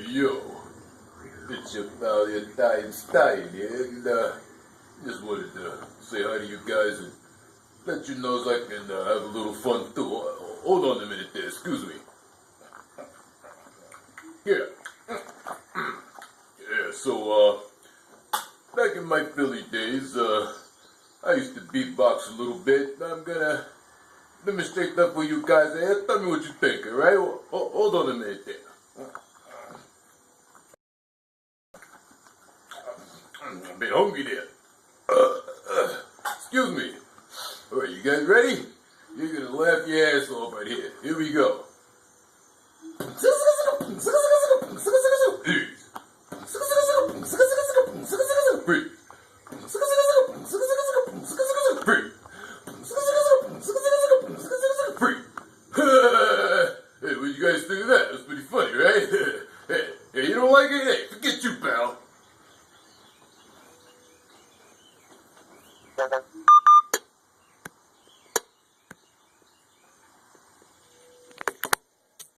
Yo, it's your pal Italian Style here, and just wanted to say hi to you guys and let you know so I can have a little fun too. Hold on a minute there, excuse me. Here. Yeah, so, back in my Philly days, I used to beatbox a little bit. I'm gonna demonstrate that for you guys here. Tell me what you think, alright? Hold on a minute there. I'm a bit hungry there. Excuse me. Alright, you guys ready? You're gonna laugh your ass off right here. Here we go. Freeze. Freeze. Freeze. Hey, what you guys think of that? That's pretty funny, right? Hey, you don't like it? Hey, forget you, pal.